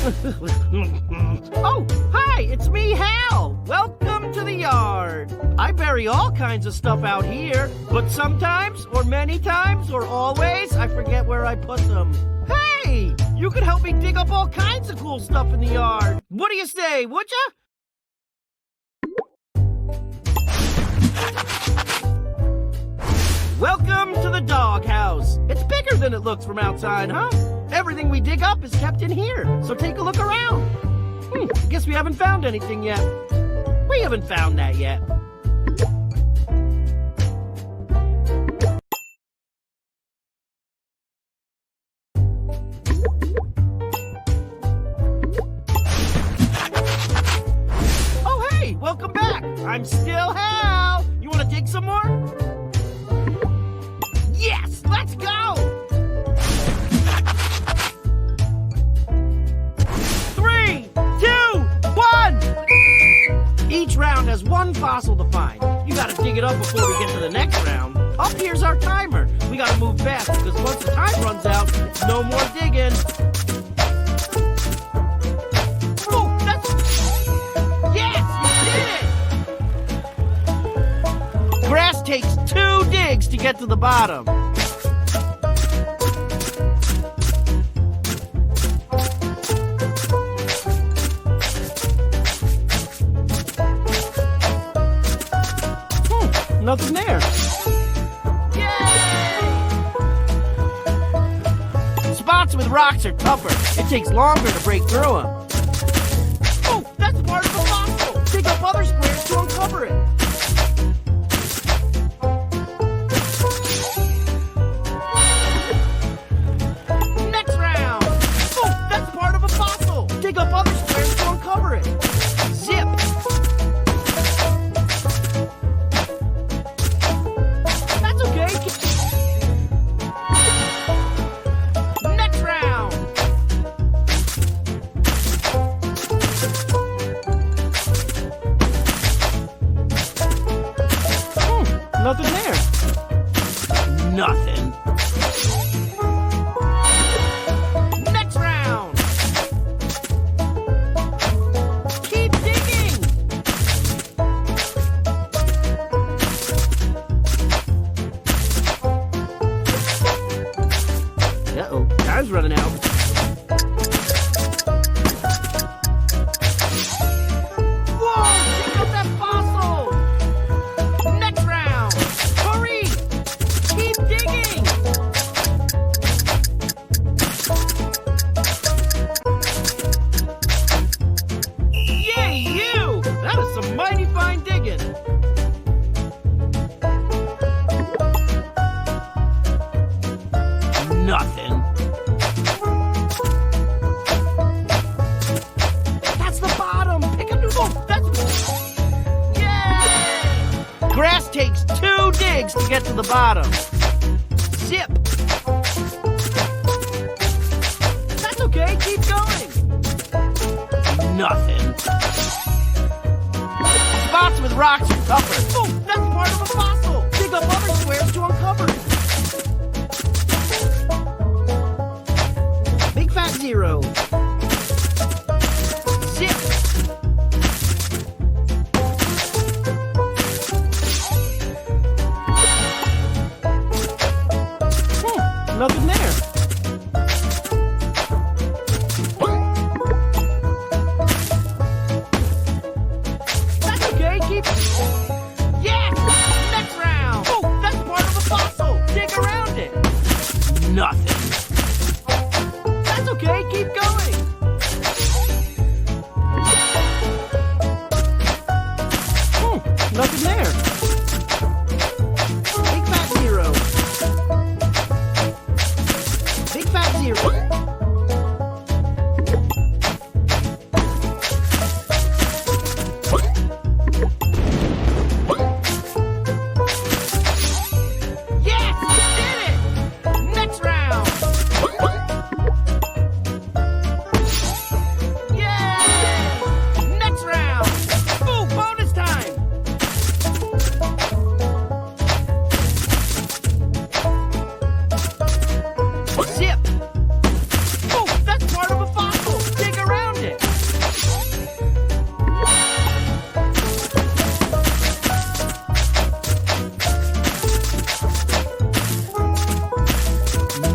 Oh, hi, it's me, Hal. Welcome to the yard. I bury all kinds of stuff out here, but sometimes, or many times, or always, I forget where I put them. Hey, you could help me dig up all kinds of cool stuff in the yard. What do you say, would ya? Welcome to the doghouse. It's bigger than it looks from outside, huh? Everything we dig up is kept in here, so take a look around. Guess we haven't found anything yet. We haven't found that yet. Oh, hey, welcome back. I'm still Hal. You want to dig some more? Yes, let's go! 3, 2, 1! Each round has one fossil to find. You gotta dig it up before we get to the next round. Up here's our timer. We gotta move fast because once the time runs out, it's no more digging. Oh, that's... Yes, you did it! Grass takes 2 digs to get to the bottom. Nothing there. Yay! Spots with rocks are tougher. It takes longer to break through them. Oh, that's part of the fossil. Dig up other squares to uncover it. Next round. Oh, that's part of a fossil. Dig up other squares to uncover it. Zip. Next round. Nothing there. Nothing. Next round. Keep digging. Uh-oh, time's running out. Whoa, check out that fossil! Next round! Hurry! Keep digging! Yay, you! That was some mighty fine digging. Nothing. That's the bottom. Pick a new one. That's... Yay! Grass takes 2 digs to get to the bottom. Zip. That's okay. Keep going. Nothing. Spots with rocks are tougher. Oh, that's part of a fossil. Dig up other squares to uncover it. Big fat 0. Zip. Nothing there. That's okay, keep... Yes! Next round! Oh, that's part of a fossil! Dig around it! Nothing. That's okay, keep going! Nothing there. Big fat 0. Big fat 0. Yes, you did it! Next round.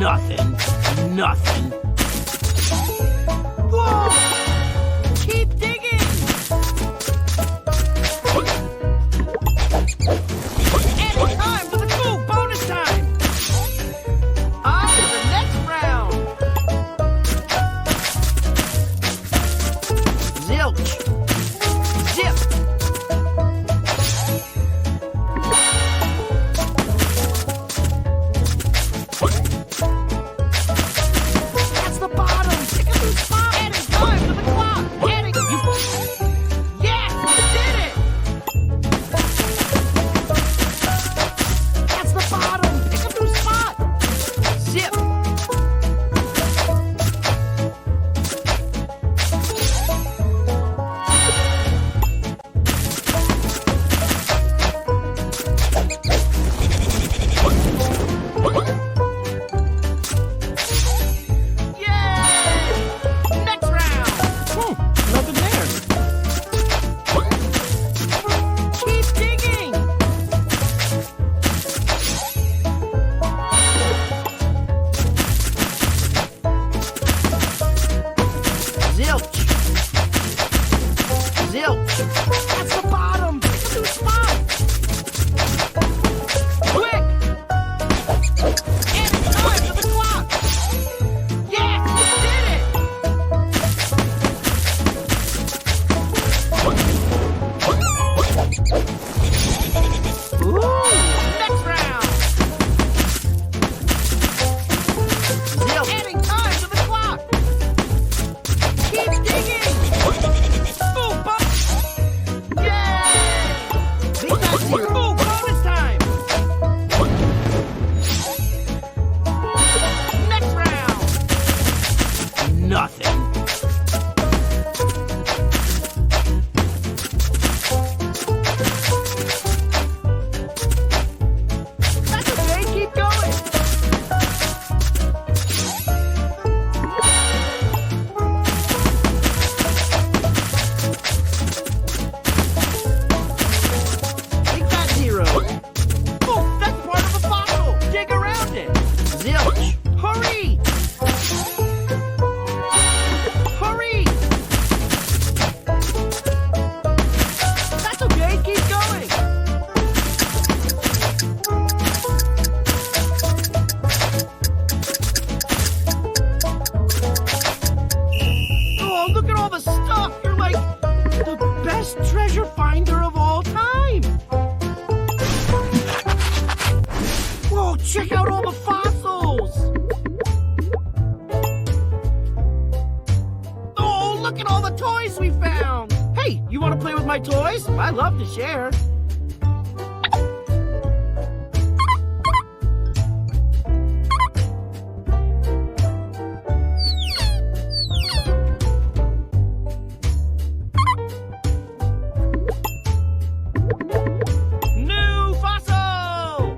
Nothing. Nothing. Whoa! Keep digging! Adding time to the cool bonus time! On to the next round! Zilch! Zip! That's the bottom! Pick a new spot! Adding time to the clock! Adding... Yes! You did it! That's the bottom! Pick a new spot! Zip! Yay! Next round! Nothing there. Keep digging! Zilch! Zilch! That's the bottom! Pick a new spot! Quick! Adding time to the clock! Yes! You did it! Ooh! Next round! Zilch! Adding time to the clock! Keep digging! Ooh, bump! Yay! Big time zero! Ooh, bonus time! Next round! Nothing. That's okay, keep going! Big fat zero. Oh, that's part of a fossil. Dig around it. Zilch. Hurry! Hurry! That's okay, keep going. Oh, look at all the stuff. You're like the best treasure finder of all time. Whoa, check out all the fossils. Oh, look at all the toys we found. Hey, you want to play with my toys? I love to share. New fossil!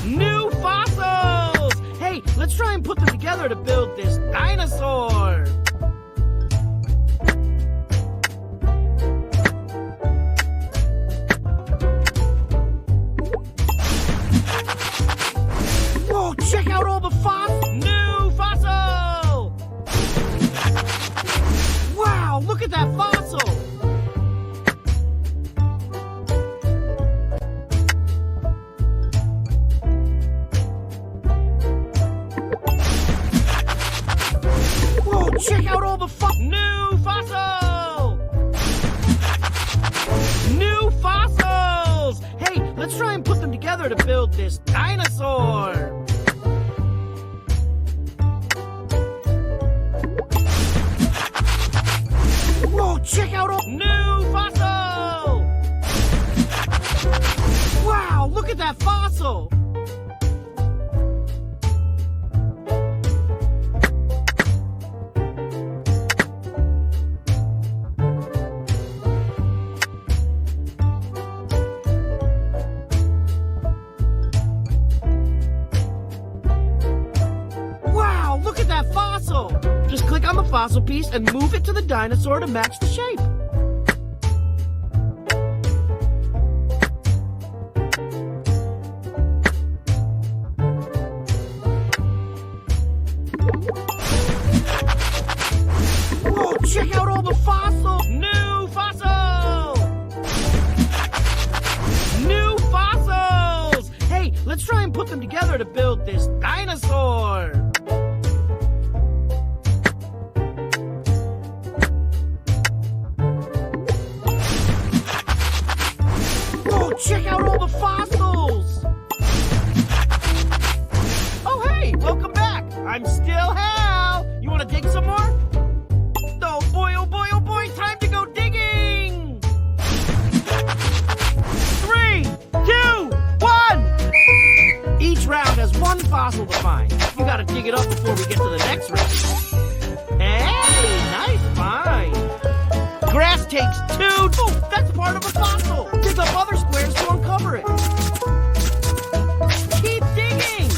New fossils! Hey, let's try and put them together to build this dinosaur. Whoa, check out all the fossils! New fossil! Wow, look at that fossil! Whoa, check out all the new fossil! New fossils! Hey, let's try and put them together to build this dinosaur. Whoa, check out all new fossil! Wow, look at that fossil! Wow, look at that fossil! Just click on the fossil piece and move it to the dinosaur to match the shape. and put them together to build this dinosaur. Oh, check out all the fossils. Oh, hey, welcome back. I'm still Hal. You want to dig some more? Oh boy, time to go digging. 3, 2, 1. Each round has one fossil to find. You gotta dig it up before we get to the next round. Hey, nice find. Grass takes 2. Oh, that's part of a fossil. Dig up other squares to uncover it. Keep digging.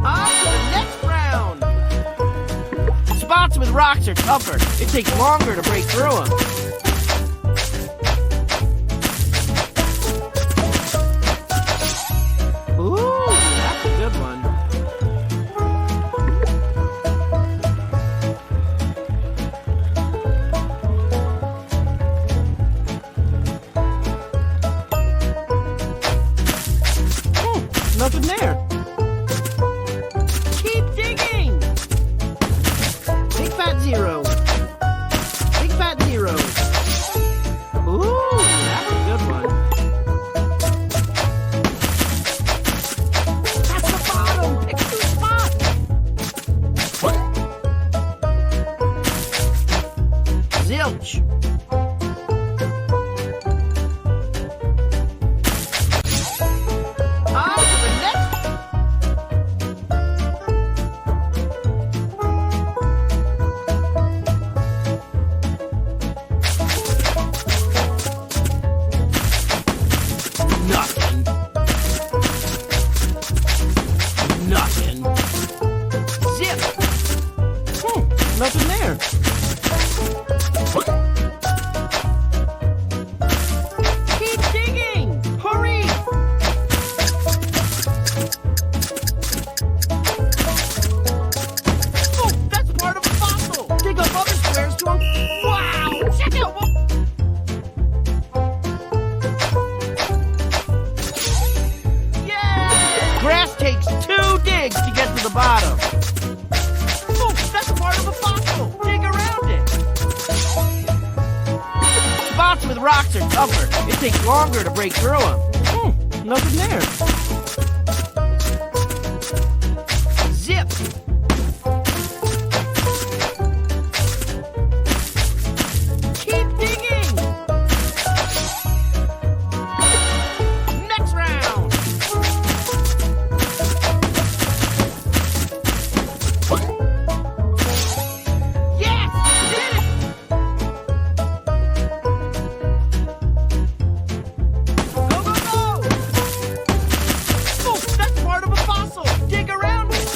On to the next round. Spots with rocks are tougher. It takes longer to break through them. Ooh, that's a good one. Nothing there. Keep digging. Big fat 0. Big fat 0. Ooh, that's a good one. That's the bottom. Pick 2 spots. Zilch. On to the next. Nothing. Nothing. Zip. Nothing there. Keep digging. Hurry. Oh, that's part of a fossil. Dig up other squares to wow! Check out what. Yeah! Grass takes 2 digs to get to the bottom. Oh, that's part of a fossil. Dig around it. Spots with rocks are tougher. It takes longer to break through them. Nothing there. Zip. Keep digging. Next round. Yes, did it. Go, go, go. Oh, that's part of a fossil. Dig around it.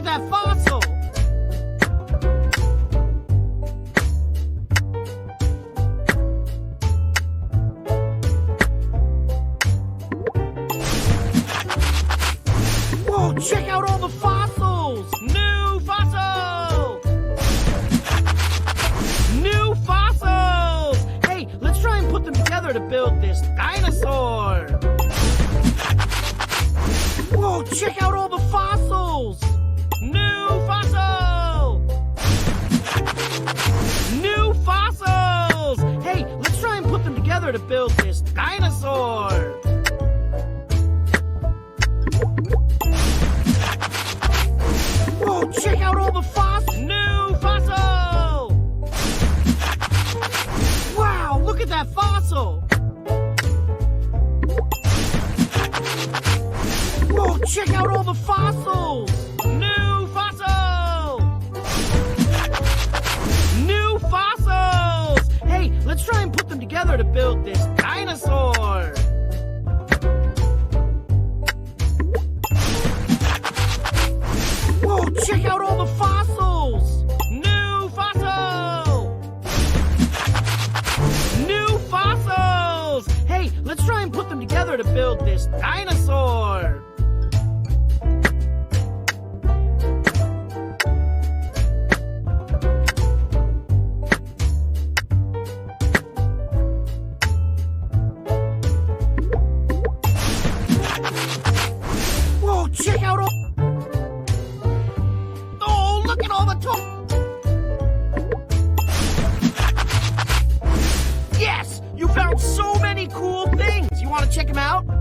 that fossil! Whoa, check out all the fossils! New fossil! New fossils! Hey, let's try and put them together to build this dinosaur! Whoa, check out all the fossils! New fossil! New fossils! Hey, let's try and put them together to build this dinosaur! Whoa, check out all the fossils! New fossil! Wow, look at that fossil! Whoa, check out all the fossils! New fossil! New fossils! Hey, let's try and put them together to build this dinosaur! Whoa, check out all the fossils! New fossil! New fossils! Hey, let's try and put them together to build this dinosaur! Whoa, check out all... Oh, look at all the Yes! You found so many cool things! You want to check them out?